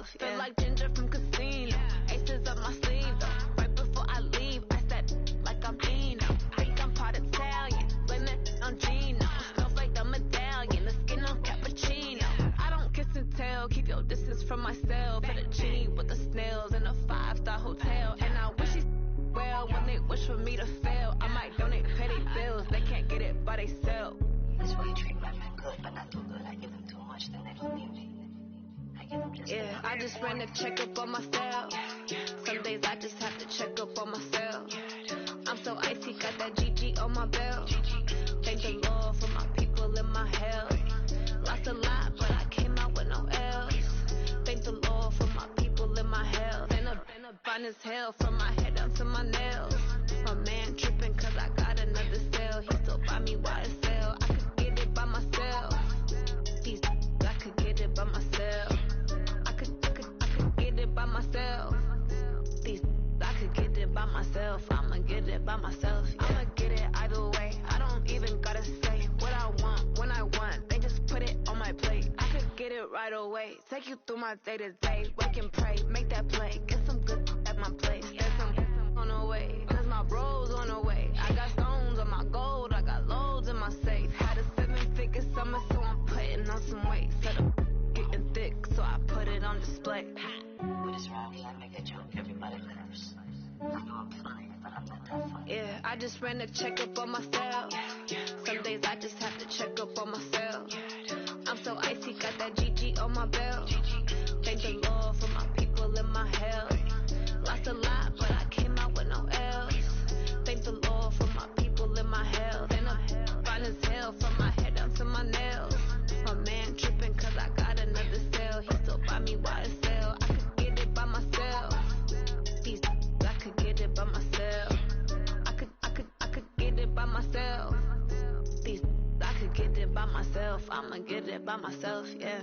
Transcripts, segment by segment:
myself. Feel like Ginger from Casino. Aces up my sleeve, though. Right before I leave, I said like I'm Eno. Think I'm part Italian, blame it on Gino. Smells like the medallion, the skin on cappuccino. I don't kiss and tell, keep your distance from myself. Fettuccine with the snails in a 5-star hotel. And I wish he's well when they wish for me to fail. I might donate petty bills, they can't get it by themselves. This way you treat my men good, but not too good. I give them too much, then they don't need me. I give them just I just ran a checkup on myself. Some days I just have to check up on myself. I'm so icy, got that GG on my belt. Thank the Lord for my people in my health. Lost a lot, but I came out with no L's. Thank the Lord for my people in my health. And a fine as hell from my head down to my nails. My man tripping cause I got another sale. He still buy me YSL. I could get it by myself. These I could get it by myself. I could get it by myself. These I could get it by myself. I'ma get it by myself. I'ma get it either way. I don't even gotta say what I want when I want. They just put it on my plate. I could get it right away. Take you through my day to day. Wake and pray, make that play. Get some good at my place. There's some on the way. Cause my bros on the way. I got stones on my gold. I got loads in my safe. Had a 7-figure summer, so I'm putting on some weight. Set up getting thick, so I put it on display. What is wrong? I make a joke. Everybody laughs. I know I'm funny, but I'm not that funny. I just ran a checkup on myself. Some days I just have to check up on myself. I'm so icy, got that GG on my belt. Thank the Lord for my people in my health. Lost a lot, but I came out with no L's. Thank the Lord for my people in my health. And I'm fine as hell from my head down to my nails. My man tripping cause I got another sale. He still buy me YSL. I could get it by myself. These I could get it by myself. I could get it by myself. These I could get it by myself. I'ma get it by myself, yeah.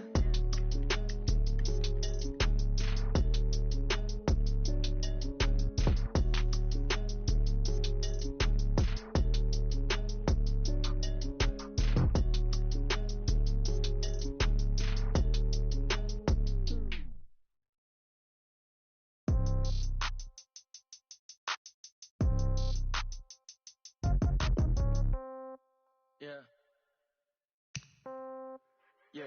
Yeah.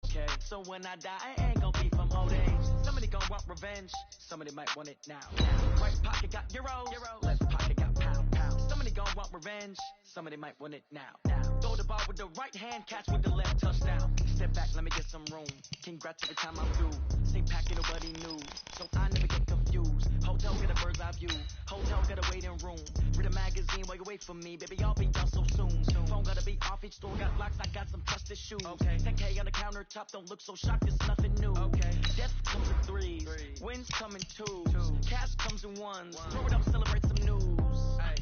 Okay, so when I die, I ain't gon' be from old age. Somebody gon' want revenge, somebody might want it now. Right pocket got euros, left pocket got pound. Somebody gon' want revenge, somebody might want it now. Throw the ball with the right hand, catch with the left, touchdown. Step back, let me get some room. Congrats every time I'm through. Same packet, nobody knew, so I never get confused. Hotel get a bird's eye view, hotel got a waiting room. Read a magazine while you wait for me, baby, I'll be down so soon. Phone gotta be off, each store got locks, I got some trusted shoes. Okay, 10K on the countertop, don't look so shocked, it's nothing new. Okay, death comes in threes, wins come in twos, cash comes in ones. Throw it up, celebrate some news. Ay,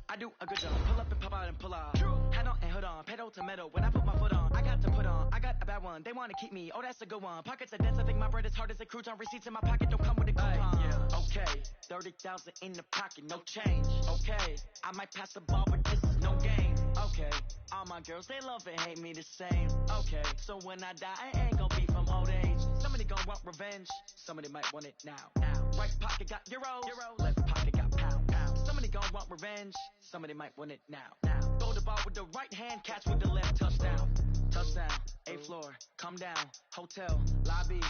I do a good job, pull up and pop out and pull out. Head on and hood on, pedal to metal, when I put my foot on, I got to put on, I got a bad one, they wanna keep me, oh that's a good one. Pockets are dense, I think my bread is hard as a crouton, receipts in my pocket don't come with a coupon. Okay, 30,000 in the pocket, no change. Okay, I might pass the ball, but this is no game. Okay, all my girls, they love and hate me the same. Okay, so when I die, I ain't gon' be from old age. Somebody gon' want revenge, somebody might want it now. Right pocket got euros, left pocket got pound. Somebody gon' want revenge, somebody might want it now. Throw the ball with the right hand, catch with the left, touchdown. Touchdown, 8th floor, come down, hotel, lobby.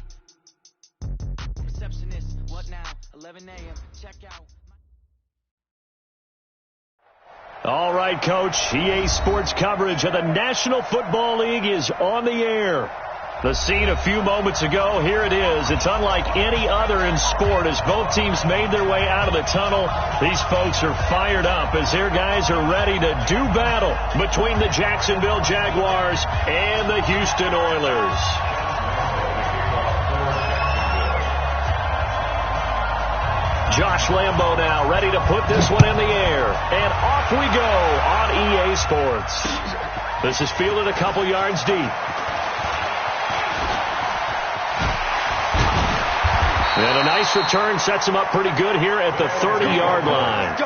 Receptionist, what now? 11 a.m., check out. All right, Coach. EA Sports coverage of the National Football League is on the air. The scene a few moments ago, here it is. It's unlike any other in sport as both teams made their way out of the tunnel. These folks are fired up as their guys are ready to do battle between the Jacksonville Jaguars and the Houston Oilers. Josh Lambo now ready to put this one in the air. And off we go on EA Sports. This is fielded a couple yards deep. And a nice return sets him up pretty good here at the 30-yard line.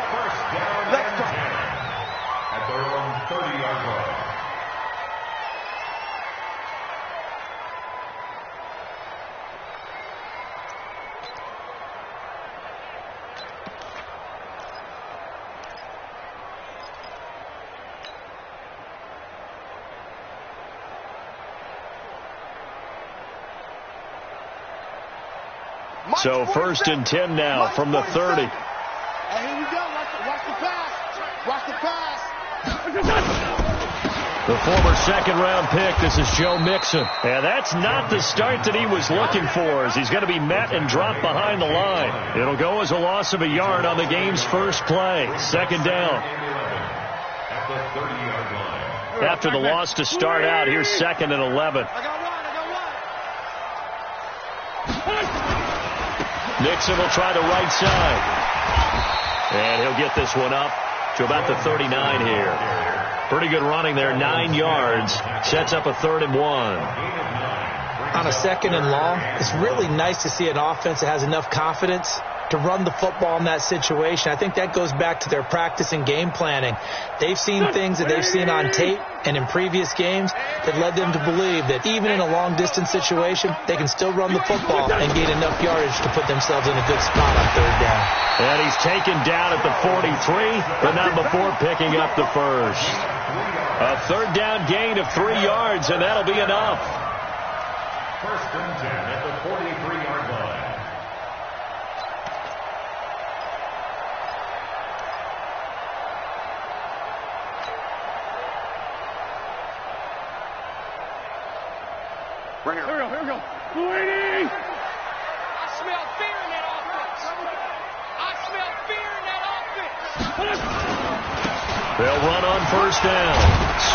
So 1st and 10 now from the 30. And here we go. Watch the pass. Watch the pass. The former second-round pick, this is Joe Mixon. And that's not the start that he was looking for, as he's going to be met and dropped behind the line. It'll go as a loss of a yard on the game's first play. Second down. After the loss to start out, here's 2nd and 11. Mixon will try the right side. And he'll get this one up to about the 39 here. Pretty good running there, 9 yards. Sets up a 3rd and 1. On a 2nd and long, it's really nice to see an offense that has enough confidence to run the football in that situation. I think that goes back to their practice and game planning. They've seen things that they've seen on tape and in previous games that led them to believe that even in a long-distance situation, they can still run the football and gain enough yardage to put themselves in a good spot on 3rd down. And he's taken down at the 43, but not before picking up the first. A 3rd down gain of 3 yards, and that'll be enough. 1st and 10 at the 43-yard line. Here we go. 280. I smell fear in that offense. I smell fear in that offense. They'll run on 1st down.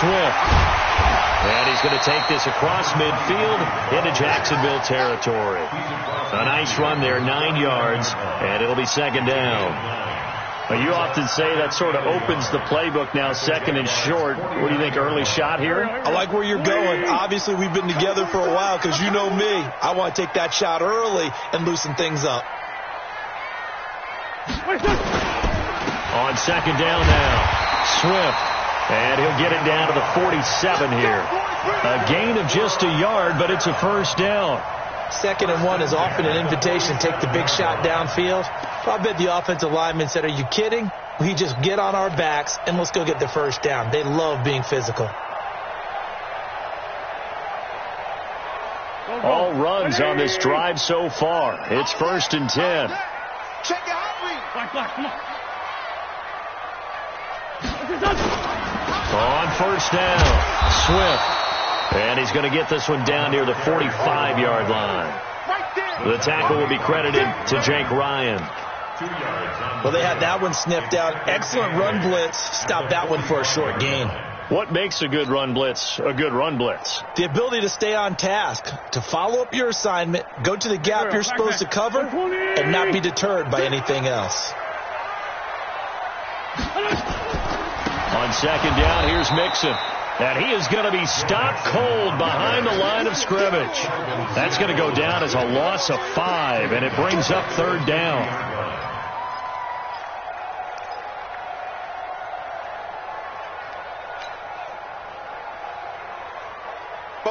Swift. And he's going to take this across midfield into Jacksonville territory. A nice run there, 9 yards, and it'll be 2nd down. You often say that sort of opens the playbook now, 2nd and short. What do you think, early shot here? I like where you're going. Obviously, we've been together for a while because you know me. I want to take that shot early and loosen things up. On 2nd down now, Swift. And he'll get it down to the 47 here. A gain of just a yard, but it's a 1st down. 2nd and 1 is often an invitation to take the big shot downfield. I bet the offensive lineman said, are you kidding? We just get on our backs and let's go get the 1st down. They love being physical. All runs on this drive so far. It's 1st and 10. Check it out, read. Come On 1st down, Swift. And he's going to get this one down near the 45-yard line. The tackle will be credited to Jake Ryan. Well, they had that one sniffed out. Excellent run blitz. Stopped that one for a short gain. What makes a good run blitz a good run blitz? The ability to stay on task, to follow up your assignment, go to the gap you're supposed to cover, and not be deterred by anything else. On 2nd down, here's Mixon. And he is going to be stopped cold behind the line of scrimmage. That's going to go down as a loss of 5, and it brings up 3rd down.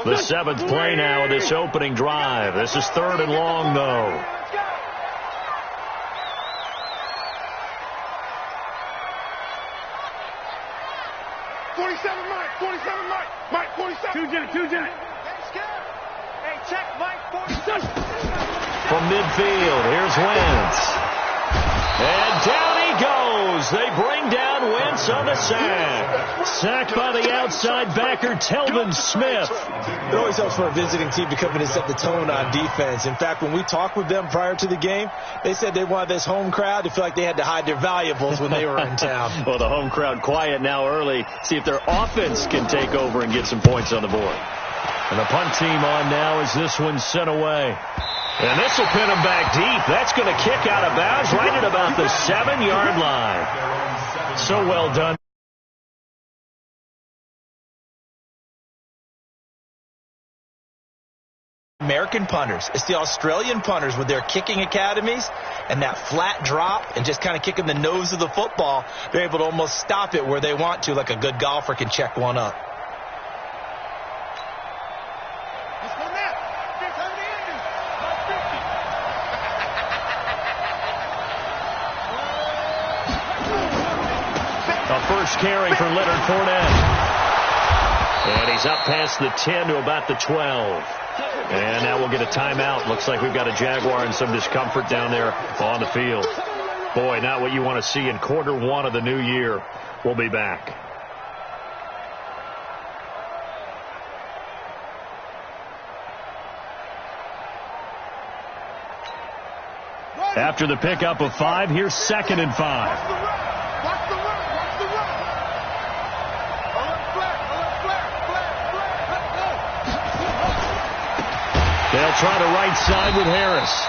The 7th play now of this opening drive. This is 3rd and long, though. Mike, 47. Two Jet. Hey, check Mike 47. From midfield, here's Wentz. And down he goes. They bring down Wentz on the sack. Sacked by the outside backer, Telvin Smith. It always helps for a visiting team to come in and set the tone on defense. In fact, when we talked with them prior to the game, they said they wanted this home crowd to feel like they had to hide their valuables when they were in town. Well, the home crowd quiet now early. See if their offense can take over and get some points on the board. And the punt team on now as this one's sent away. And this will pin him back deep. That's going to kick out of bounds right at about the 7-yard line. So well done. American punters. It's the Australian punters with their kicking academies and that flat drop and just kind of kicking the nose of the football. They're able to almost stop it where they want to, like a good golfer can check one up. A first carry for Leonard Fournette. And he's up past the 10 to about the 12. And now we'll get a timeout. Looks like we've got a Jaguar and some discomfort down there on the field. Boy, not what you want to see in quarter one of the new year. We'll be back. After the pickup of 5, here's 2nd and 5. Watch the run. They'll try the right side with Harris.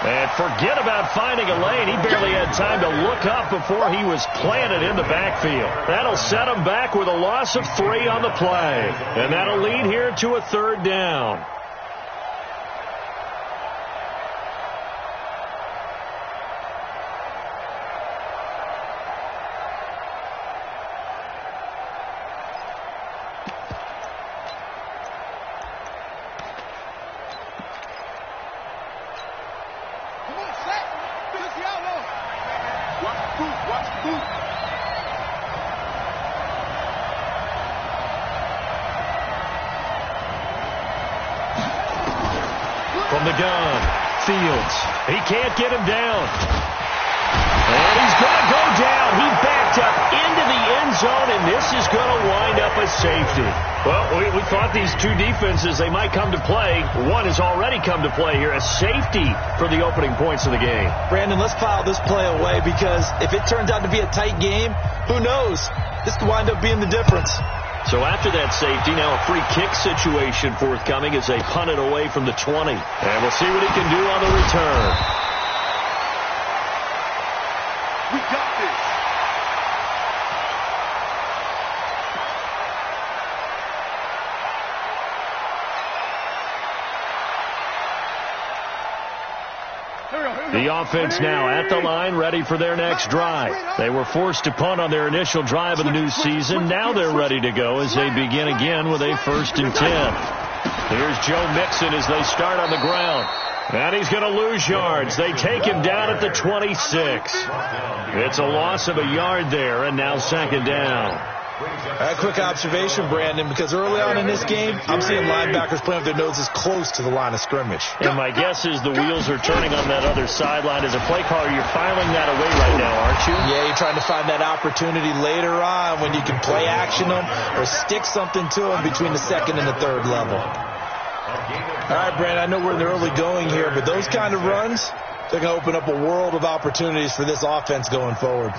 And forget about finding a lane. He barely had time to look up before he was planted in the backfield. That'll set him back with a loss of 3 on the play. And that'll lead here to a 3rd down. From the gun, Fields. He can't get him down. And he's going to go down. He backed up into the end zone, and this is going to wind up a safety. Well, we thought these two defenses, they might come to play. One has already come to play here, a safety for the opening points of the game. Brandon, let's file this play away because if it turns out to be a tight game, who knows? This could wind up being the difference. So after that safety, now a free kick situation forthcoming as they punt it away from the 20. And we'll see what he can do on the return. We got this. The offense now at the line, ready for their next drive. They were forced to punt on their initial drive of the new season. Now they're ready to go as they begin again with a 1st and 10. Here's Joe Mixon as they start on the ground. And he's going to lose yards. They take him down at the 26. It's a loss of a yard there, and now 2nd down. A quick observation, Brandon, because early on in this game, I'm seeing linebackers playing with their noses close to the line of scrimmage. And my guess is the wheels are turning on that other sideline. As a play caller, you're filing that away right now, aren't you? Yeah, you're trying to find that opportunity later on when you can play action them or stick something to them between the 2nd and the 3rd level. All right, Brandon, I know we're in the early going here, but those kind of runs, they're going to open up a world of opportunities for this offense going forward.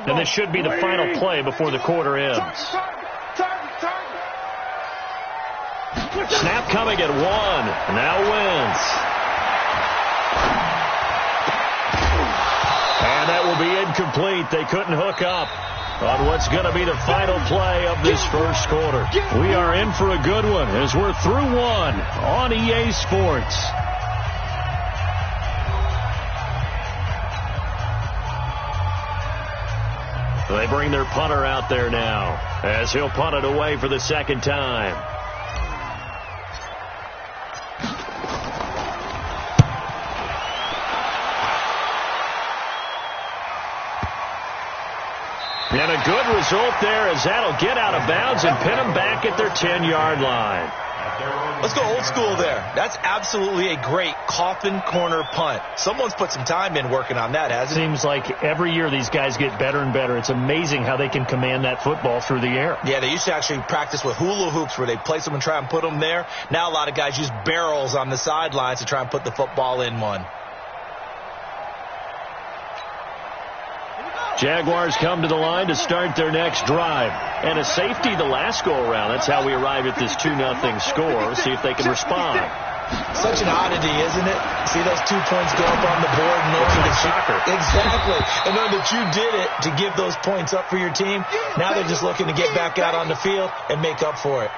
And this should be the final play before the quarter ends. Snap coming at 1. Now Wentz. And that will be incomplete. They couldn't hook up on what's going to be the final play of this first quarter. We are in for a good one as we're through 1 on EA Sports. They bring their punter out there now as he'll punt it away for the 2nd time. And a good result there as that'll get out of bounds and pin them back at their 10-yard line. Let's go old school there. That's absolutely a great coffin corner punt. Someone's put some time in working on that, hasn't it? Seems like every year these guys get better and better. It's amazing how they can command that football through the air. Yeah, they used to actually practice with hula hoops where they place them and try and put them there. Now a lot of guys use barrels on the sidelines to try and put the football in one. Jaguars come to the line to start their next drive. And a safety the last go-around. That's how we arrive at this 2-0 score. See if they can respond. Such an oddity, isn't it? See those 2 points go up on the board knowing that soccer. Exactly. And knowing that you did it to give those points up for your team. Now they're just looking to get back out on the field and make up for it.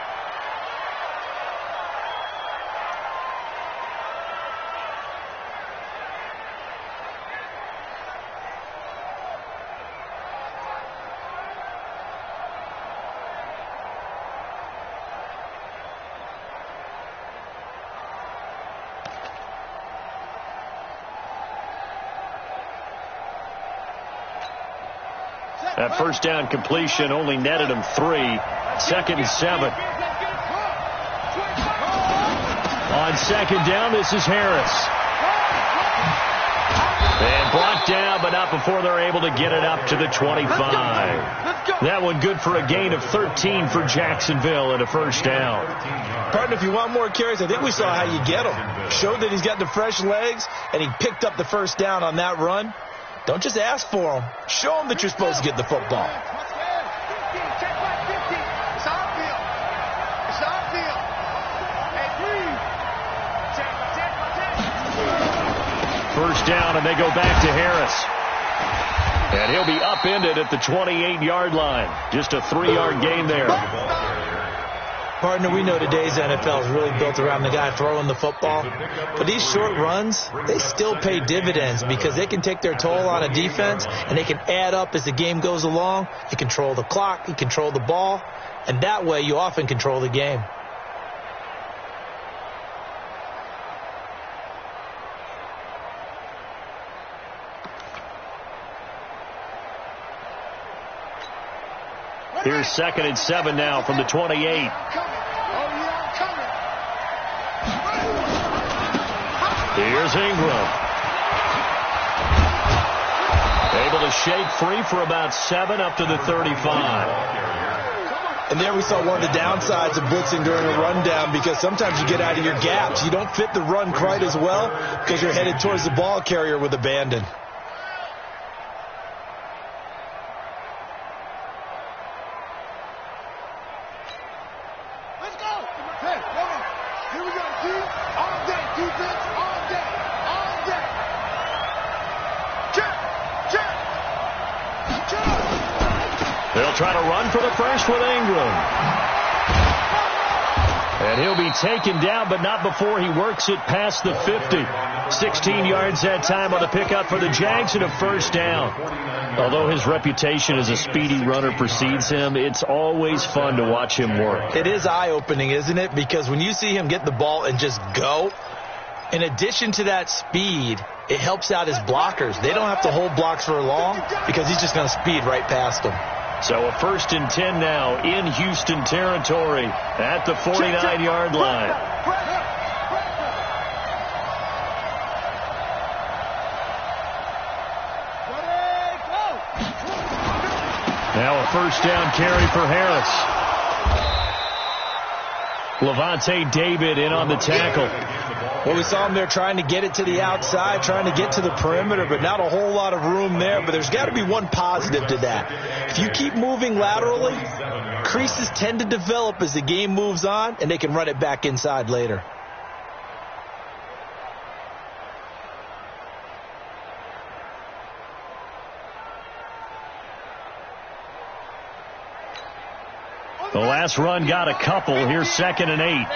That first down completion only netted him 3. 2nd and 7. On 2nd down, this is Harris. And brought down, but not before they're able to get it up to the 25. That one good for a gain of 13 for Jacksonville and a first down. Partner, if you want more carries, I think we saw how you get him. Showed that he's got the fresh legs, and he picked up the first down on that run. Don't just ask for him. Show him that you're supposed to get the football. First down, and they go back to Harris. And he'll be upended at the 28-yard line. Just a 3-yard gain there. Partner, we know today's NFL is really built around the guy throwing the football. But these short runs, they still pay dividends because they can take their toll on a defense, and they can add up as the game goes along. You control the clock, you control the ball, and that way you often control the game. Here's 2nd and 7 now from the 28. Here's Ingram. Able to shake free for about 7 up to the 35. And there we saw one of the downsides of blitzing during a rundown because sometimes you get out of your gaps. You don't fit the run quite as well because you're headed towards the ball carrier with abandon. They'll try to run for the first with Ingram. And he'll be taken down, but not before he works it past the 50. 16 yards that time on the pickup for the Jags and a first down. Although his reputation as a speedy runner precedes him, it's always fun to watch him work. It is eye-opening, isn't it? Because when you see him get the ball and just go, in addition to that speed, it helps out his blockers. They don't have to hold blocks for long because he's just going to speed right past them. So a 1st and 10 now in Houston territory at the 49-yard line. Now a first down carry for Harris. Levante David in on the tackle. Well, we saw him there trying to get it to the outside, trying to get to the perimeter, but not a whole lot of room there. But there's got to be one positive to that. If you keep moving laterally, creases tend to develop as the game moves on, and they can run it back inside later. The last run got a couple. Here's 2nd and 8.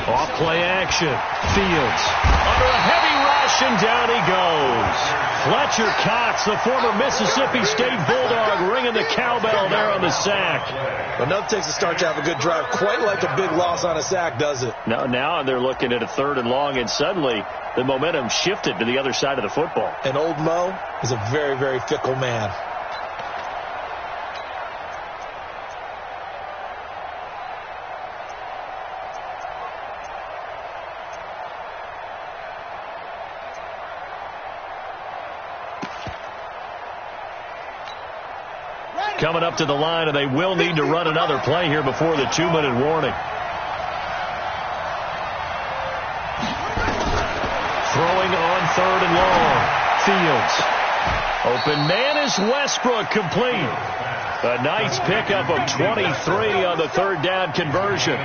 Off play action. Fields under a heavy rush, and down he goes. Fletcher Cox, the former Mississippi State Bulldog, ringing the cowbell there on the sack. Enough takes to start to have a good drive. Quite like a big loss on a sack, does it? Now they're looking at a 3rd and long, and suddenly the momentum shifted to the other side of the football. And old Mo is a very, very fickle man. Coming up to the line, and they will need to run another play here before the 2-minute warning. Throwing on 3rd and long. Fields. Open man is Westbrook, complete. A nice pickup of 23 on the 3rd down conversion.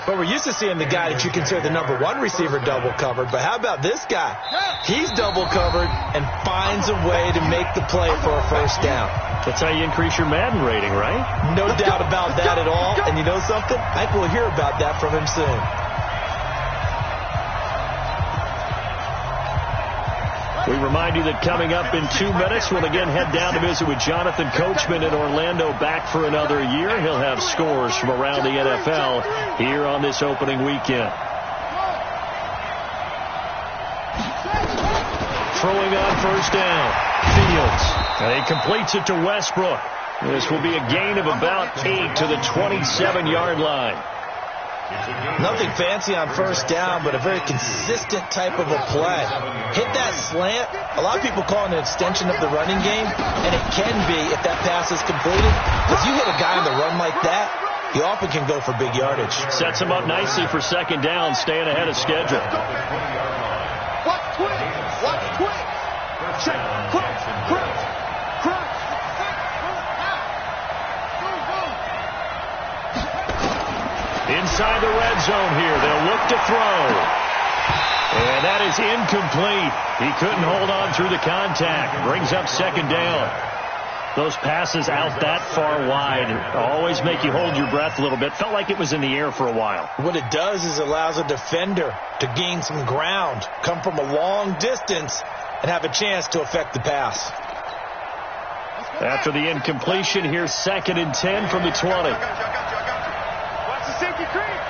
But we're used to seeing the guy that you consider the #1 receiver double covered. But how about this guy? He's double covered and finds a way to make the play for a first down. That's how you increase your Madden rating, right? No doubt about that at all. And you know something? I think we'll hear about that from him soon. We remind you that coming up in 2 minutes, we'll again head down to visit with Jonathan Coachman in Orlando, back for another year. He'll have scores from around the NFL here on this opening weekend. throwing on first down. Fields. And he completes it to Westbrook. This will be a gain of about 8 to the 27-yard line. Nothing fancy on first down, but a very consistent type of a play. Hit that slant. A lot of people call it an extension of the running game, and it can be if that pass is completed. If you hit a guy on the run like that, he often can go for big yardage. Sets him up nicely for second down, staying ahead of schedule. Watch quick. Watch quick. Check. Crunch. Crunch. Crunch. Inside the red zone here. They'll look to throw. And that is incomplete. He couldn't hold on through the contact. Brings up second down. Those passes out that far wide always make you hold your breath a little bit. Felt like it was in the air for a while. What it does is it allows a defender to gain some ground, come from a long distance, and have a chance to affect the pass. After the incompletion, here's 2nd and 10 from the 20. Watch the safety creep.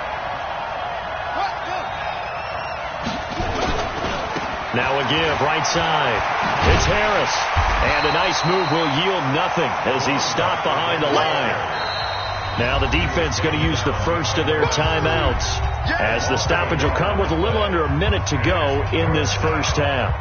Now a give, right side. It's Harris. And a nice move will yield nothing as he's stopped behind the line. Now the defense going to use the first of their timeouts as the stoppage will come with a little under a minute to go in this first half.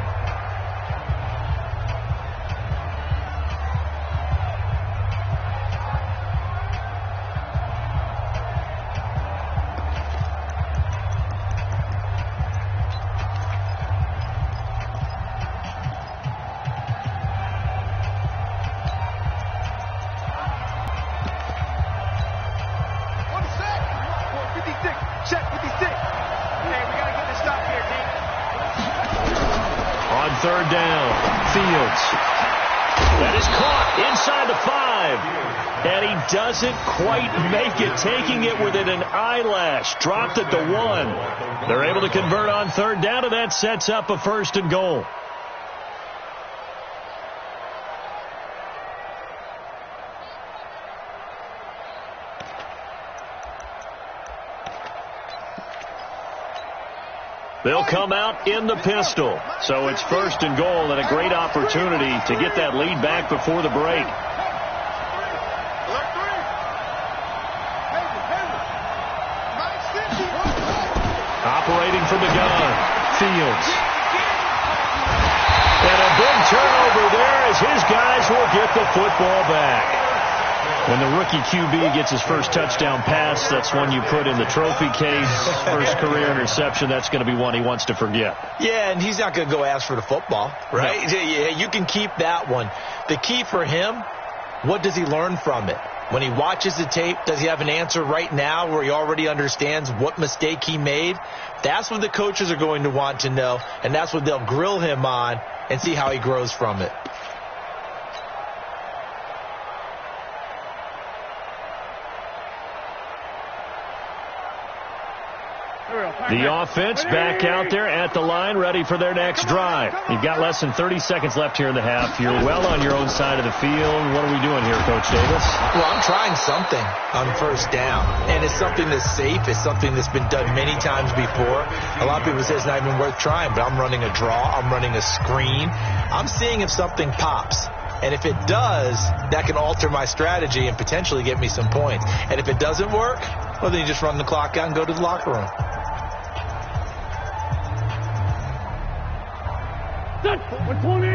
Third down, Fields. That is caught inside the 5. And he doesn't quite make it, taking it within an eyelash. Dropped at the 1. They're able to convert on third down, and that sets up a 1st and goal. They'll come out in the pistol. So it's 1st and goal and a great opportunity to get that lead back before the break. Operating from the gun, Fields. And a big turnover there as his guys will get the football back. When the rookie QB gets his first touchdown pass, that's one you put in the trophy case. First career interception, that's going to be one he wants to forget. Yeah, and he's not going to go ask for the football, right? No. Yeah, you can keep that one. The key for him, what does he learn from it? When he watches the tape, does he have an answer right now where he already understands what mistake he made? That's what the coaches are going to want to know, and that's what they'll grill him on and see how he grows from it. The offense back out there at the line, ready for their next drive. You've got less than 30 seconds left here in the half. You're well on your own side of the field. What are we doing here, Coach Davis? Well, I'm trying something on first down, and it's something that's safe. It's something that's been done many times before. A lot of people say it's not even worth trying, but I'm running a draw. I'm running a screen. I'm seeing if something pops. And if it does, that can alter my strategy and potentially get me some points. And if it doesn't work, well, then you just run the clock out and go to the locker room. Set, 120.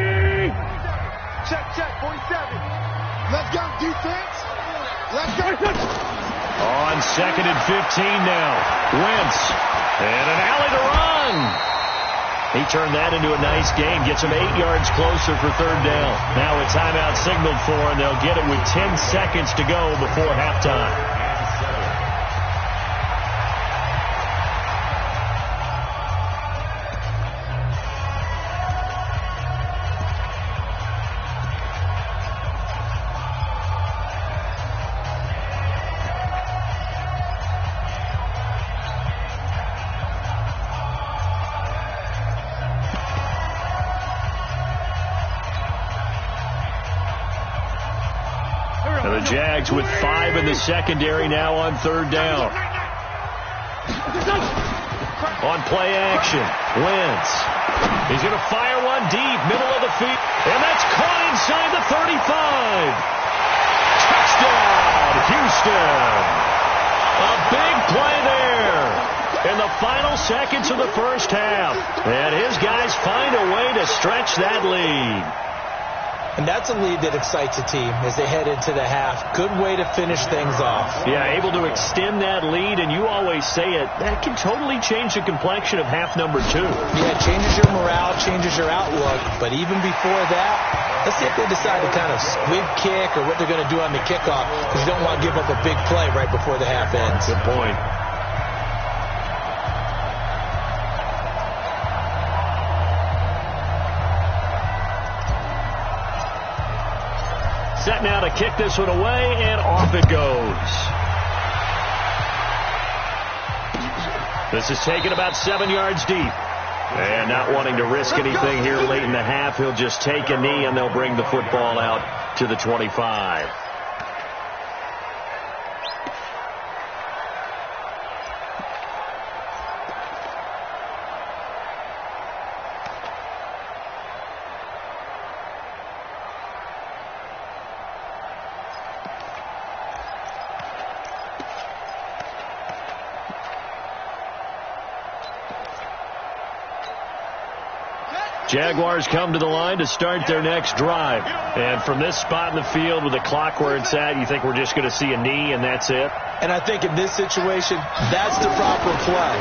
Check, 47. Let's go, defense. Let's go. On 2nd and 15 now. Wentz. And an alley to run. He turned that into a nice gain. Gets him 8 yards closer for third down. Now a timeout signaled for, and they'll get it with 10 seconds to go before halftime. The Jags with 5 in the secondary now on third down. On play action, Wentz. He's going to fire one deep, middle of the field. And that's caught inside the 35. Touchdown, Houston. A big play there in the final seconds of the first half. And his guys find a way to stretch that lead. And that's a lead that excites a team as they head into the half. Good way to finish things off. Yeah, able to extend that lead, and you always say it, that can totally change the complexion of half number 2. Yeah, it changes your morale, changes your outlook. But even before that, let's see if they decide to kind of squib kick or what they're going to do on the kickoff, because you don't want to give up a big play right before the half ends. Good point. Set now to kick this one away, and off it goes. This is taken about 7 yards deep. And not wanting to risk anything here late in the half, he'll just take a knee, and they'll bring the football out to the 25. Jaguars come to the line to start their next drive. And from this spot in the field with the clock where it's at, you think we're just going to see a knee and that's it? And I think in this situation, that's the proper play.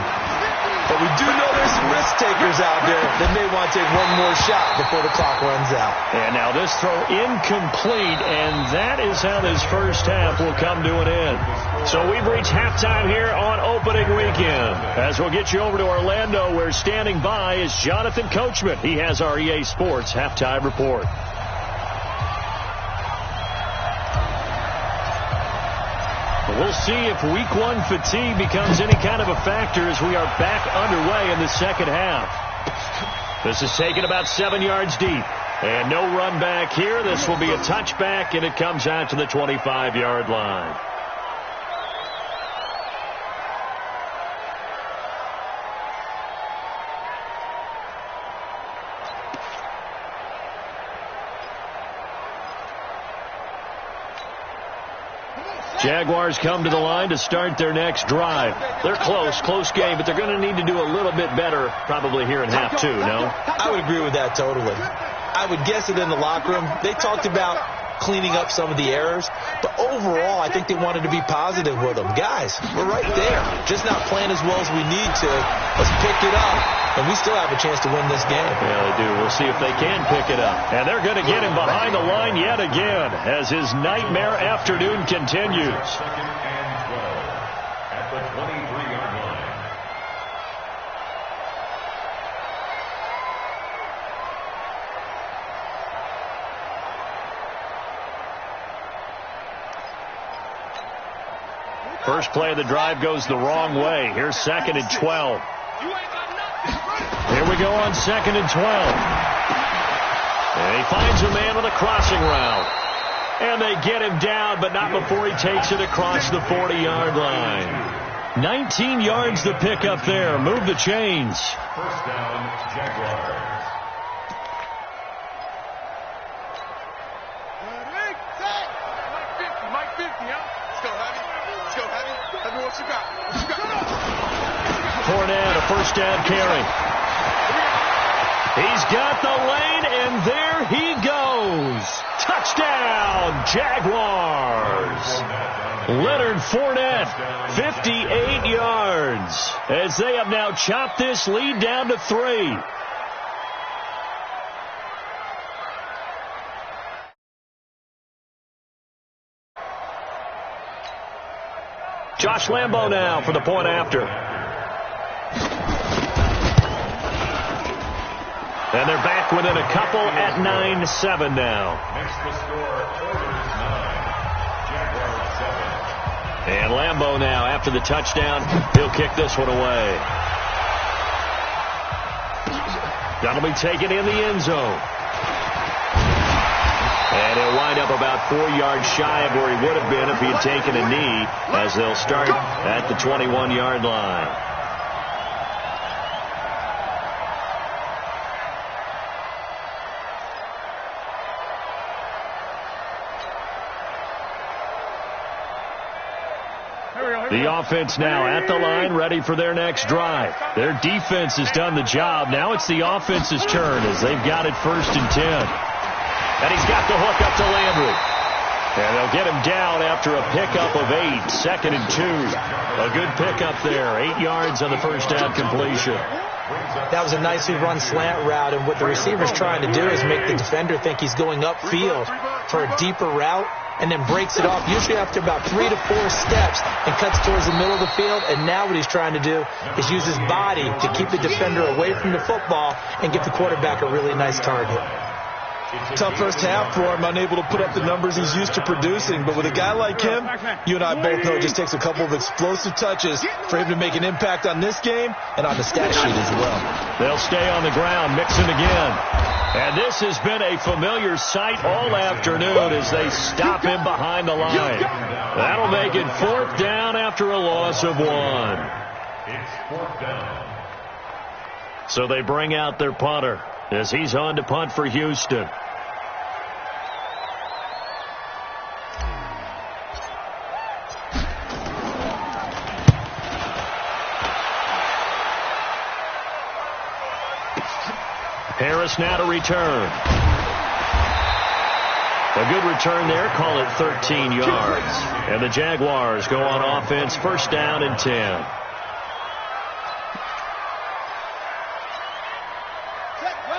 But we do know there's some risk takers out there that may want to take one more shot before the clock runs out. And now this throw incomplete, and that is how this first half will come to an end. So we've reached halftime here on opening weekend. As we'll get you over to Orlando, where standing by is Jonathan Coachman. He has our EA Sports halftime report. We'll see if week 1 fatigue becomes any kind of a factor as we are back underway in the second half. This is taken about 7 yards deep. And no run back here. This will be a touchback, and it comes out to the 25-yard line. Jaguars come to the line to start their next drive. They're close game, but they're going to need to do a little bit better probably here in half 2, no? I would agree with that totally. I would guess that in the locker room, they talked about cleaning up some of the errors, but overall, I think they wanted to be positive with them. Guys, we're right there, just not playing as well as we need to. Let's pick it up, and we still have a chance to win this game. Yeah, they do. We'll see if they can pick it up. And they're going to get him behind the line yet again as his nightmare afternoon continues. Second and 12 at the 23-yard line. First play of the drive goes the wrong way. Here's 2nd and 12. Here we go on 2nd and 12. And he finds a man on a crossing route. And they get him down, but not before he takes it across the 40-yard line. 19 yards to pick up there. Move the chains. First down, Jaguars. Mike 50, huh? Let's go, Heavy. Let's go, Heavy. Heavy, what you got? What you got? Fournette, a first down carry. He's got the lane, and there he goes. Touchdown, Jaguars. Leonard Fournette, 58 yards, as they have now chopped this lead down to 3. Josh Lambo now for the point after. And they're back within a couple at 9-7 now. Next to score, Oilers 9, Jaguars 7. And Lambo now, after the touchdown, he'll kick this one away. That'll be taken in the end zone. And he'll wind up about 4 yards shy of where he would have been if he had taken a knee, as they'll start at the 21-yard line. The offense now at the line, ready for their next drive. Their defense has done the job. Now it's the offense's turn as they've got it 1st and 10. And he's got the hook up to Landry. And they'll get him down after a pickup of 8, 2nd and 2. A good pickup there, 8 yards on the first down completion. That was a nicely run slant route, and what the receiver's trying to do is make the defender think he's going upfield for a deeper route, and then breaks it off, usually after about 3 to 4 steps, and cuts towards the middle of the field. And now what he's trying to do is use his body to keep the defender away from the football and give the quarterback a really nice target. Tough first half for him, unable to put up the numbers he's used to producing. But with a guy like him, you and I both know it just takes a couple of explosive touches for him to make an impact on this game and on the stat sheet as well. They'll stay on the ground, mixing again. And this has been a familiar sight all afternoon as they stop him behind the line. That'll make it 4th down after a loss of 1. It's 4th down. So they bring out their punter as he's on to punt for Houston. Harris now to return. A good return there. Call it 13 yards. And the Jaguars go on offense, 1st down and 10.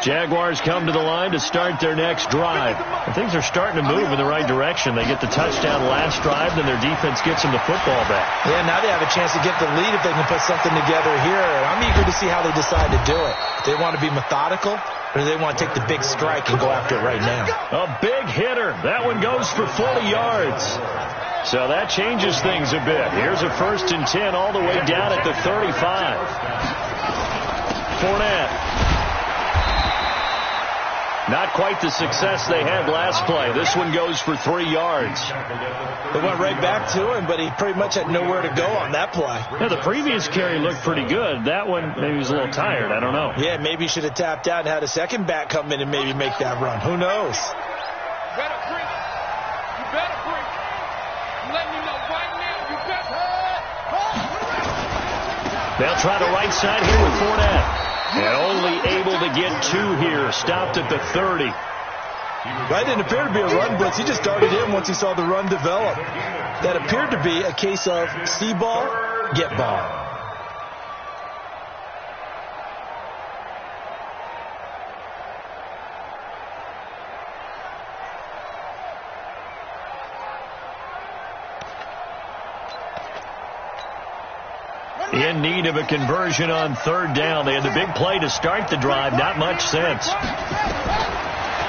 Jaguars come to the line to start their next drive. And things are starting to move in the right direction. They get the touchdown last drive, then their defense gets them the football back. Yeah, now they have a chance to get the lead if they can put something together here. And I'm eager to see how they decide to do it. Do they want to be methodical, or do they want to take the big strike and go after it right now? A big hitter. That one goes for 40 yards. So that changes things a bit. Here's a 1st and 10 all the way down at the 35. Fournette. Not quite the success they had last play. This one goes for 3 yards. They went right back to him, but he pretty much had nowhere to go on that play. Yeah, the previous carry looked pretty good. That one, maybe he was a little tired. I don't know. Yeah, maybe he should have tapped out and had a second back come in and maybe make that run. Who knows? You better break. You better break. I'm letting you know right now, you better. They'll try the right side here with Fournette. And only able to get 2 here. Stopped at the 30. That didn't appear to be a run blitz. He just darted in once he saw the run develop. That appeared to be a case of see ball, get ball. In need of a conversion on 3rd down. They had the big play to start the drive. Not much sense.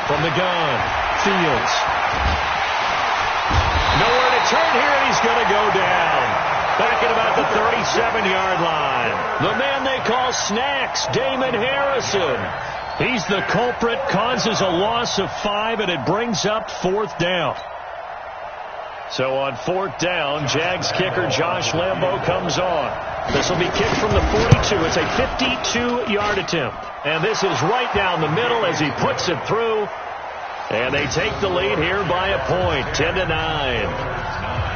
From the gun, Fields. Nowhere to turn here, and he's going to go down. Back at about the 37-yard line. The man they call Snacks, Damon Harrison. He's the culprit, causes a loss of 5, and it brings up 4th down. So on 4th down, Jags kicker Josh Lambo comes on. This will be kicked from the 42. It's a 52-yard attempt. And this is right down the middle as he puts it through. And they take the lead here by a point, 10-9.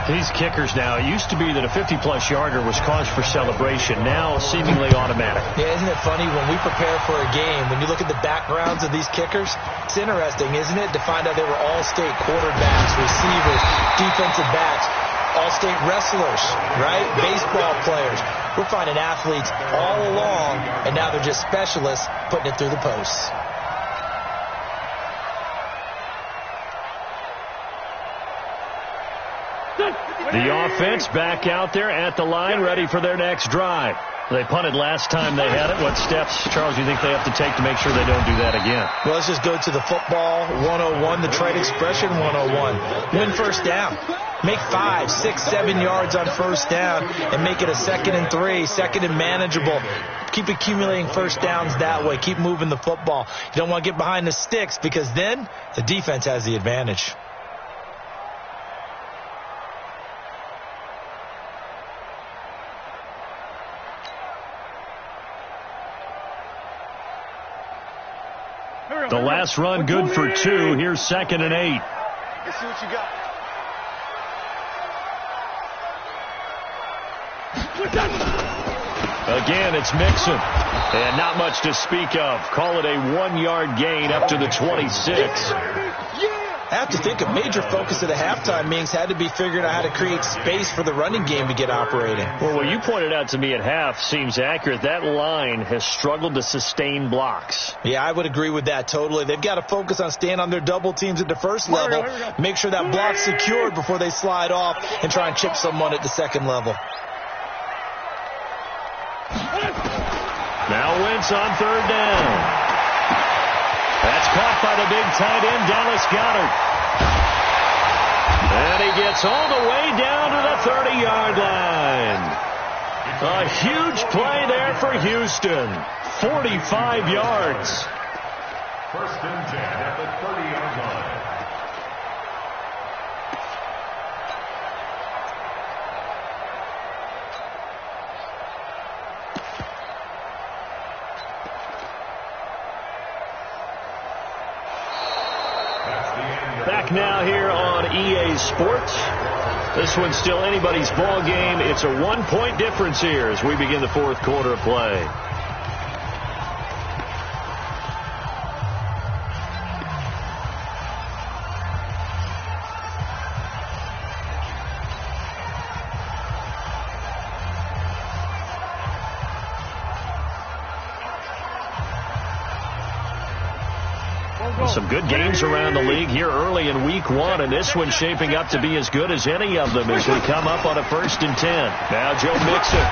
These kickers now, it used to be that a 50-plus yarder was cause for celebration. Now seemingly automatic. Yeah, isn't it funny when we prepare for a game, when you look at the backgrounds of these kickers, it's interesting, isn't it, to find out they were all-state quarterbacks, receivers, defensive backs, all-state wrestlers, right? Baseball players. We're finding athletes all along, and now they're just specialists putting it through the posts. The offense back out there at the line, ready for their next drive. They punted last time they had it. What steps, Charles, do you think they have to take to make sure they don't do that again? Well, let's just go to the football 101, the trade expression 101. Win 1st down. Make 5, 6, 7 yards on 1st down and make it a 2nd and 3, 2nd and manageable. Keep accumulating 1st downs that way. Keep moving the football. You don't want to get behind the sticks because then the defense has the advantage. The last run good for 2. Here's 2nd and 8. Let's see what you got. Again, it's Mixon. And not much to speak of. Call it a 1-yard gain up to the 26. I have to think a major focus of the halftime meetings had to be figuring out how to create space for the running game to get operating. Well, what you pointed out to me at half seems accurate. That line has struggled to sustain blocks. Yeah, I would agree with that totally. They've got to focus on staying on their double teams at the first level, make sure that block's secured before they slide off and try and chip someone at the second level. Now Wentz on third down. That's caught by the big tight end, Dallas Goedert. And he gets all the way down to the 30-yard line. A huge play there for Houston. 45 yards. First and 10 at the 30-yard line. Back now here on EA Sports. This one's still anybody's ball game. It's a 1-point difference here as we begin the fourth quarter of play. Some good games around the league here early in week one, and this one's shaping up to be as good as any of them as we come up on a 1st and 10. Now Joe Mixon.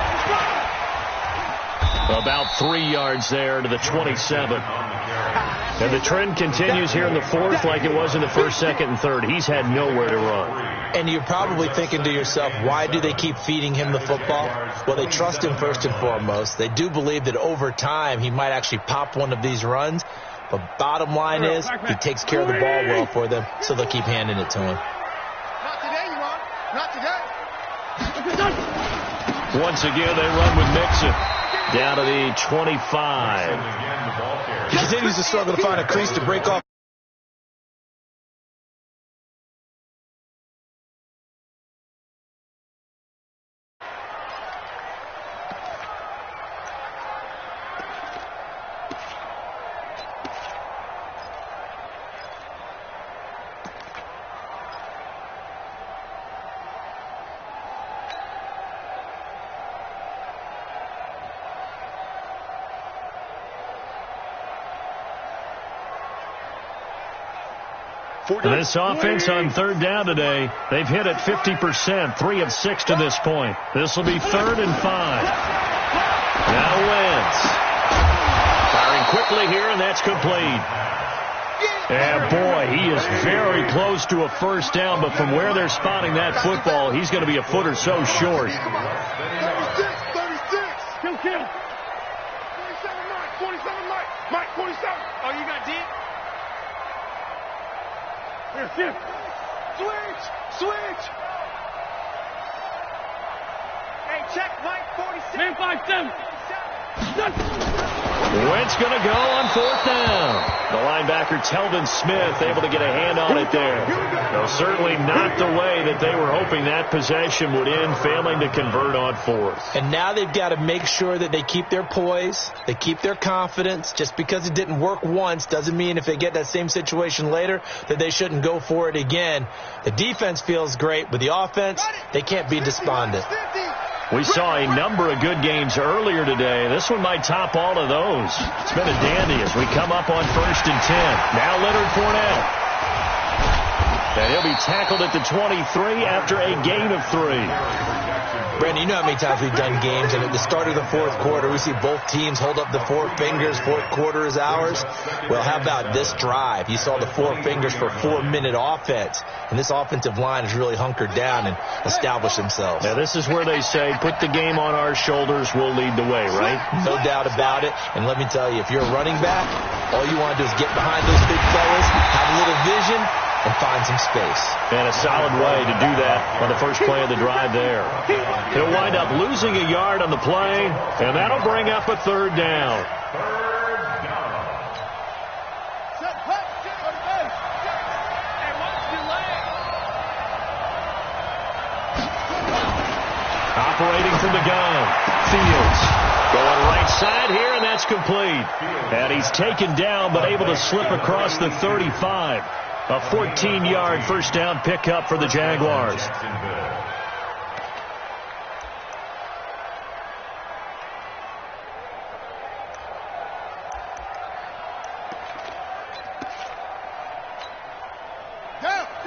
About 3 yards there to the 27. And the trend continues here in the fourth like it was in the first, second, and third. He's had nowhere to run. And you're probably thinking to yourself, why do they keep feeding him the football? Well, they trust him first and foremost. They do believe that over time he might actually pop one of these runs. But bottom line is, he takes care of the ball well for them, so they'll keep handing it to him. Not today, you are. Not today. Once again, they run with Mixon. Down to the 25. He continues to struggle to find a crease to break off. This offense on third down today, they've hit it 50%, 3 of 6 to this point. This will be 3rd and 5. Now Wentz. Firing quickly here, and that's complete. And boy, he is very close to a first down, but from where they're spotting that football, he's going to be a foot or so short. 36. Kill. 27, Mike. 27. Oh, you got deep? Here. Switch. Hey, check Mike 46. Man 5-7. Wentz going to go on 4th down. The linebacker, Telvin Smith, able to get a hand on it there. Though certainly not the way that they were hoping that possession would end, failing to convert on 4th. And now they've got to make sure that they keep their poise, they keep their confidence. Just because it didn't work once doesn't mean if they get that same situation later that they shouldn't go for it again. The defense feels great, but the offense, they can't be despondent. We saw a number of good games earlier today. This one might top all of those. It's been a dandy as we come up on 1st and 10. Now Leonard Fournette. And he'll be tackled at the 23 after a gain of 3. Brandon, you know how many times we've done games, and at the start of the fourth quarter, we see both teams hold up the 4 fingers, fourth quarter is ours. Well, how about this drive? You saw the 4 fingers for 4-minute offense, and this offensive line has really hunkered down and established themselves. Now, this is where they say, put the game on our shoulders, we'll lead the way, right? No doubt about it, and let me tell you, if you're a running back, all you want to do is get behind those big fellas, have a little vision, and find some space. And a solid way to do that on the first play of the drive there. He'll wind up losing a yard on the play, and that'll bring up a 3rd down. Operating from the gun. Fields. Going right side here, and that's complete. And he's taken down, but able to slip across the 35. A 14-yard first down pickup for the Jaguars.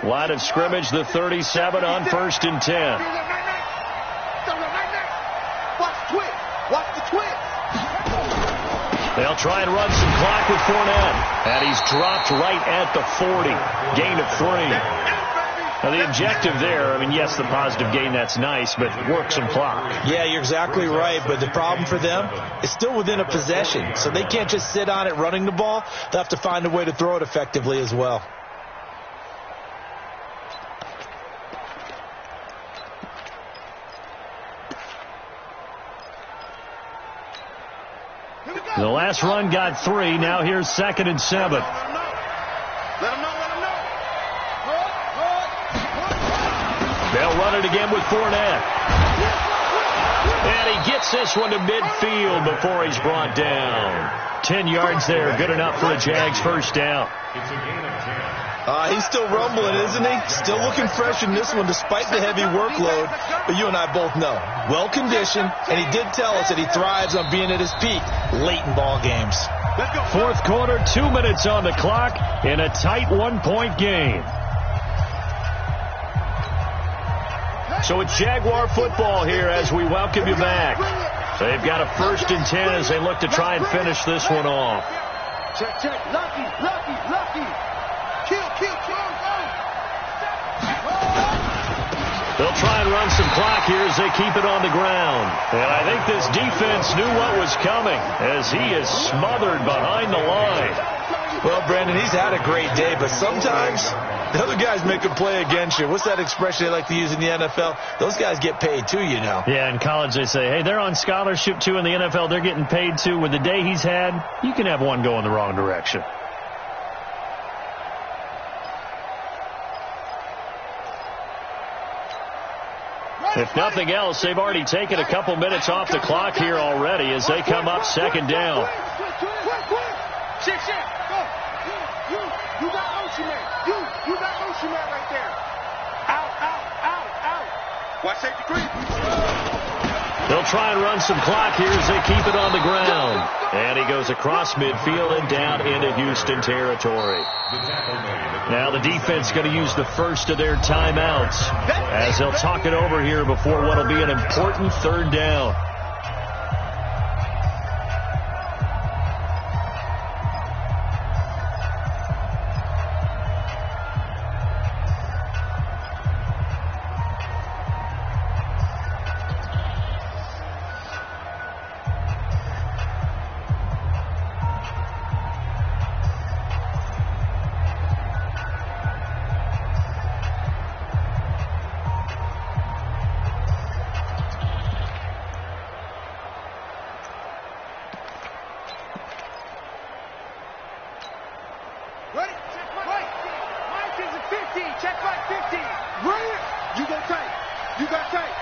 Line of scrimmage, the 37 on 1st and 10. Watch the twist. They'll try and run some clock with Fournette. And he's dropped right at the 40. Gain of 3. Now, the objective there, I mean, yes, the positive gain, that's nice, but work some clock. Yeah, you're exactly right, but the problem for them is still within a possession. So they can't just sit on it running the ball. They'll have to find a way to throw it effectively as well. The last run got 3. Now here's 2nd and 7. Let him know. They'll run it again with Fournette. And he gets this one to midfield before he's brought down. 10 yards there. Good enough for a Jags first down. It's a gain of 10. He's still rumbling, isn't he? Still looking fresh in this one despite the heavy workload. But you and I both know, well-conditioned, and he did tell us that he thrives on being at his peak late in ball games. Fourth quarter, 2 minutes on the clock in a tight 1-point game. So it's Jaguar football here as we welcome you back. They've got a 1st and 10 as they look to try and finish this one off. Check. Lucky. Kill. They'll try and run some clock here as they keep it on the ground. And I think this defense knew what was coming as he is smothered behind the line. Well, Brandon, he's had a great day, but sometimes the other guys make a play against you. What's that expression they like to use in the NFL? Those guys get paid too, you know. Yeah, in college they say, hey, they're on scholarship too. In the NFL, they're getting paid too. With the day he's had, you can have one go in the wrong direction. If nothing else, they've already taken a couple minutes off the clock here already as they come up 2nd down. Shit. Go. You got Ocean Man. You got Ocean Man right there. Out. Watch safety creep. They'll try and run some clock here as they keep it on the ground. And he goes across midfield and down into Houston territory. Now the defense going to use the first of their timeouts as they'll talk it over here before what will be an important 3rd down. Ready? Check Mike. Mike is a 50. Check Mike 50. Right. You go tight. You got tight.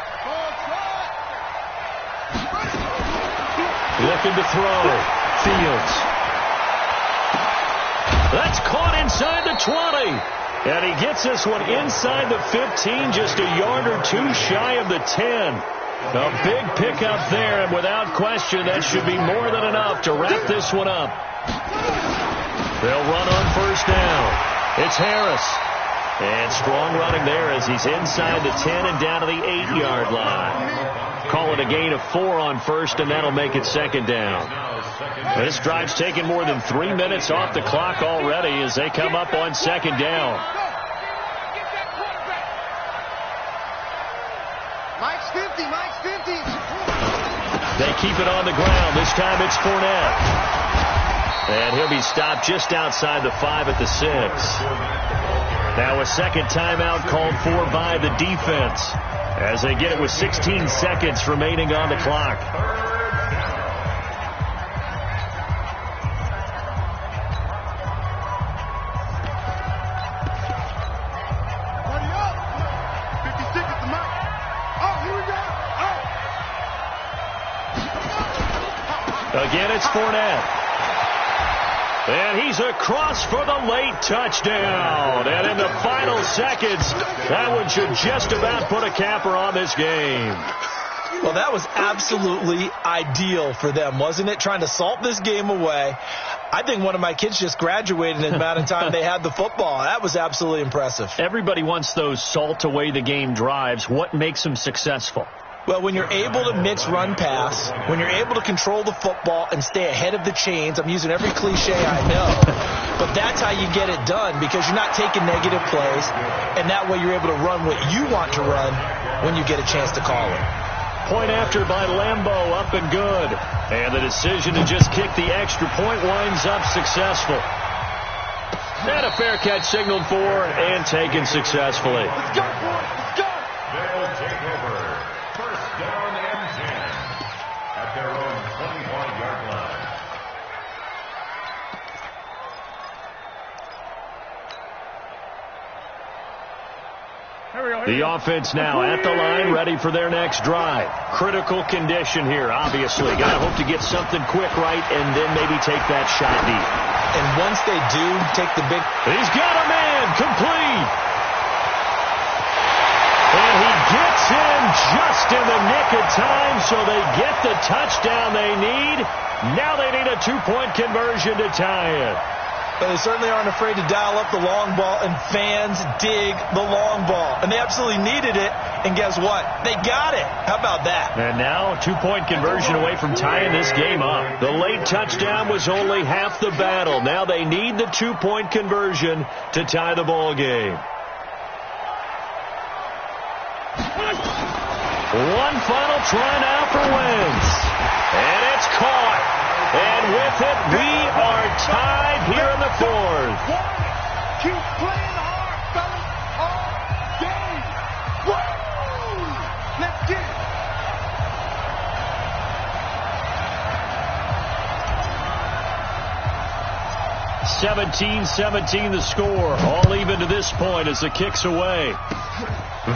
Looking to throw. Fields. That's caught inside the 20. And he gets this one inside the 15, just a yard or two shy of the 10. A big pickup there, and without question, that should be more than enough to wrap this one up. They'll run on 1st down. It's Harris. And strong running there as he's inside the 10 and down to the 8-yard line. Call it a gain of 4 on 1st, and that'll make it 2nd down. This drive's taken more than 3 minutes off the clock already as they come up on 2nd down. Mike's 50. Mike's 50. They keep it on the ground. This time it's Fournette. And he'll be stopped just outside the 5 at the 6. Now a 2nd timeout called for by the defense as they get it with 16 seconds remaining on the clock. Hurry up. 56 at the mic. Oh, here we go. Oh. Again, it's Fournette. And he's across for the late touchdown. And in the final seconds, that one should just about put a capper on this game. Well, that was absolutely ideal for them, wasn't it? Trying to salt this game away. I think one of my kids just graduated in the amount of time they had the football. That was absolutely impressive. Everybody wants those salt away the game drives. What makes them successful? Well, when you're able to mix run-pass, when you're able to control the football and stay ahead of the chains, I'm using every cliche I know, but that's how you get it done because you're not taking negative plays, and that way you're able to run what you want to run when you get a chance to call it. Point after by Lambeau, up and good. And the decision to just kick the extra point winds up successful. And a fair catch signaled for and taken successfully. Let's go, boys. Let's go. They'll take over. First down and 10 at their own 25-yard line. The offense now at the line, ready for their next drive. Critical condition here, obviously. Got to hope to get something quick right and then maybe take that shot deep. And once they do, take the big... He's got a man, complete. And he gets in just in the nick of time, so they get the touchdown they need. Now they need a two-point conversion to tie it. But they certainly aren't afraid to dial up the long ball, and fans dig the long ball. And they absolutely needed it, and guess what? They got it. How about that? And now a two-point conversion away from tying this game up. The late touchdown was only half the battle. Now they need the two-point conversion to tie the ball game. One final try now for Wentz. And it's caught. And with it, we are tied here in the fourth. Keep playing hard, fellas. All game. Woo! Let's get it. 17-17 the score. All even to this point as the kick's away.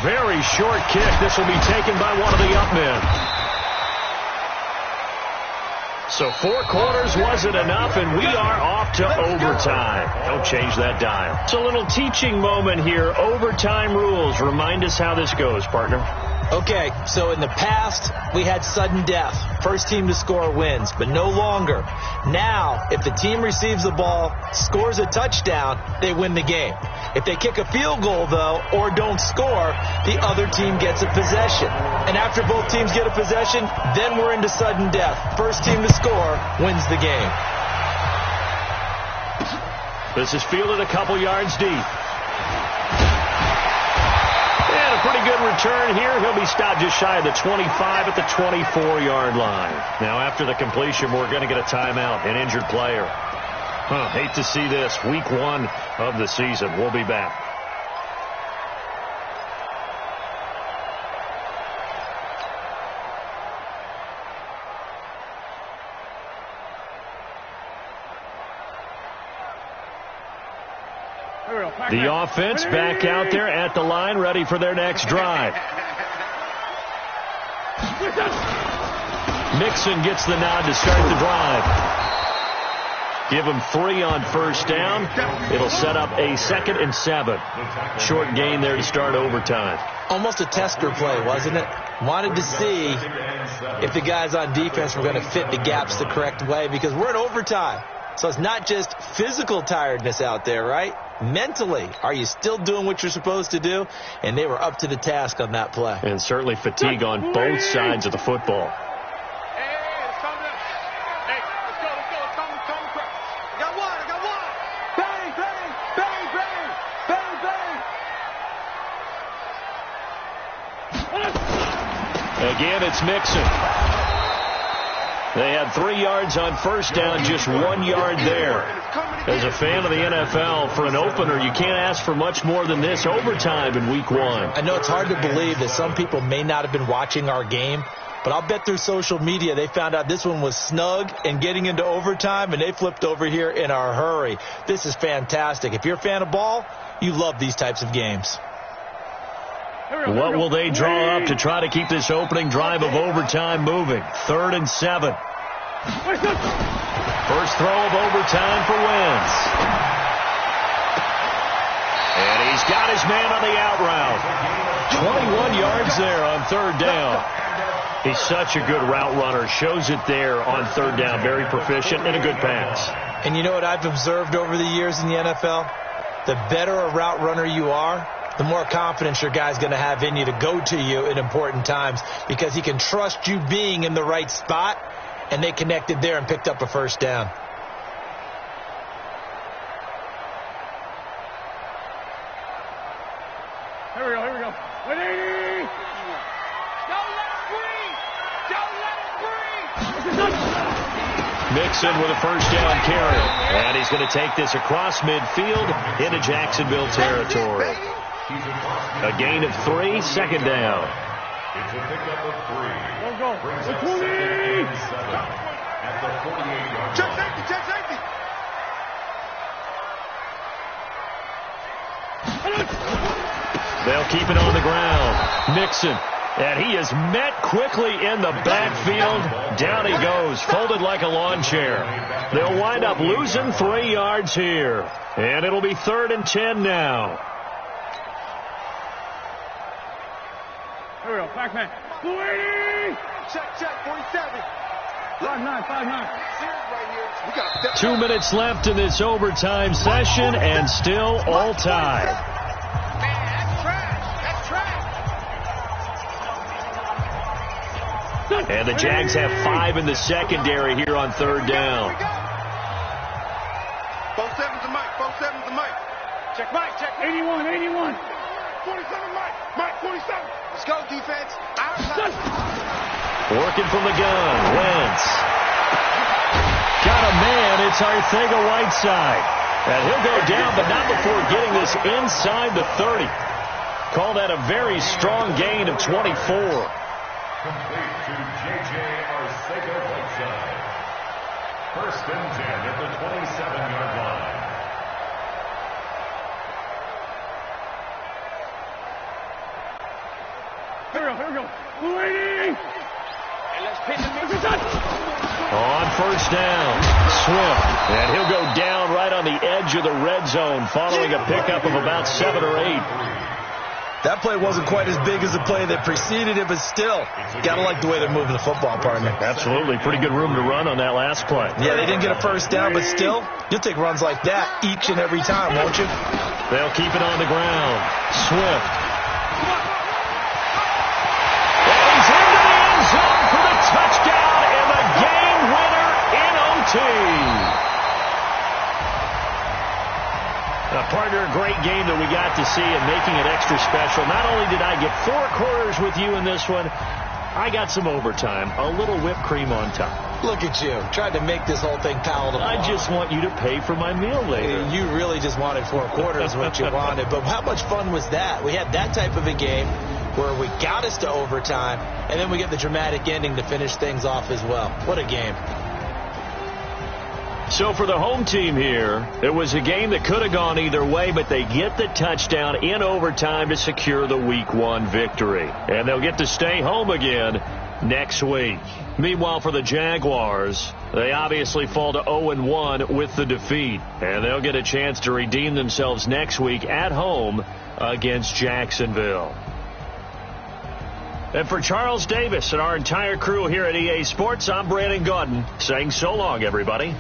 Very short kick. This will be taken by one of the up men. So 4 quarters wasn't enough, and we are off to overtime. Don't change that dial. It's a little teaching moment here. Overtime rules. Remind us how this goes, partner. Okay, so in the past, we had sudden death. First team to score wins, but no longer. Now, if the team receives the ball, scores a touchdown, they win the game. If they kick a field goal, though, or don't score, the other team gets a possession. And after both teams get a possession, then we're into sudden death. First team to score wins the game. This is fielded a couple yards deep. And a pretty good return here. He'll be stopped just shy of the 25 at the 24-yard line. Now, after the completion, we're going to get a timeout, an injured player. Hate to see this. Week 1 of the season. We'll be back. The offense back out there at the line, ready for their next drive. Mixon gets the nod to start the drive. Give him 3 on first down. It'll set up a 2nd and 7. Short gain there to start overtime. Almost a tester play, wasn't it? Wanted to see if the guys on defense were going to fit the gaps the correct way because we're in overtime. So it's not just physical tiredness out there, right? Mentally, are you still doing what you're supposed to do? And they were up to the task on that play. And certainly fatigue on both sides of the football. Again, it's Mixon. They had 3 yards on first down, just 1 yard there. As a fan of the NFL, for an opener, you can't ask for much more than this overtime in week 1. I know it's hard to believe that some people may not have been watching our game, but I'll bet through social media they found out this one was snug and getting into overtime, and they flipped over here in a hurry. This is fantastic. If you're a fan of ball, you love these types of games. What will they draw up to try to keep this opening drive of overtime moving? 3rd and 7. First throw of overtime for Wentz. And he's got his man on the out route. 21 yards there on third down. He's such a good route runner. Shows it there on third down. Very proficient and a good pass. And you know what I've observed over the years in the NFL? The better a route runner you are, the more confidence your guy's going to have in you to go to you in important times, because he can trust you being in the right spot, and they connected there and picked up a first down. Here we go. 180! Don't let him breathe! Don't let him breathe! Mixon with a first down carry. And he's going to take this across midfield into Jacksonville territory. A gain of 3, second down. It's a pickup of 3. Go. Brings up 2nd and 7 at the 48-yard line. Check safety. They'll keep it on the ground. Mixon. And he is met quickly in the backfield. Down he goes, folded like a lawn chair. They'll wind up losing 3 yards here. And it'll be 3rd and 10 now. Here we go. Back man. 280! Check, 47. 5-9. 2 minutes left in this overtime session, and still all tied. Man, that's trash. And the Jags have 5 in the secondary here on third down. 47's a Mike. Check Mike. 81. 47 Mike. 47. Let's go, defense. Working from the gun. Wentz. Got a man. It's Arcega-Whiteside. And he'll go down, but not before getting this inside the 30. Call that a very strong gain of 24. Complete to J.J. Arcega-Whiteside. 1st and 10 at the 27-yard line. Here we go. 280! And let's pin the On first down, Swift. And he'll go down right on the edge of the red zone following a pickup of about 7 or 8. That play wasn't quite as big as the play that preceded it, but still, got to like the way they're moving the football, partner. Absolutely. Pretty good room to run on that last play. Yeah, they didn't get a first down, but still, you'll take runs like that each and every time, won't you? They'll keep it on the ground. Swift. And he's into the end zone for the touchdown and the game winner in OT. Partner, a great game that we got to see and making it extra special. Not only did I get 4 quarters with you in this one, I got some overtime, a little whipped cream on top. Look at you, tried to make this whole thing palatable. I just want you to pay for my meal later. You really just wanted 4 quarters, what you wanted. But how much fun was that? We had that type of a game where we got us to overtime, and then we get the dramatic ending to finish things off as well. What a game. So for the home team here, it was a game that could have gone either way, but they get the touchdown in overtime to secure the Week 1 victory. And they'll get to stay home again next week. Meanwhile, for the Jaguars, they obviously fall to 0-1 with the defeat. And they'll get a chance to redeem themselves next week at home against Jacksonville. And for Charles Davis and our entire crew here at EA Sports, I'm Brandon Gaudin saying so long, everybody.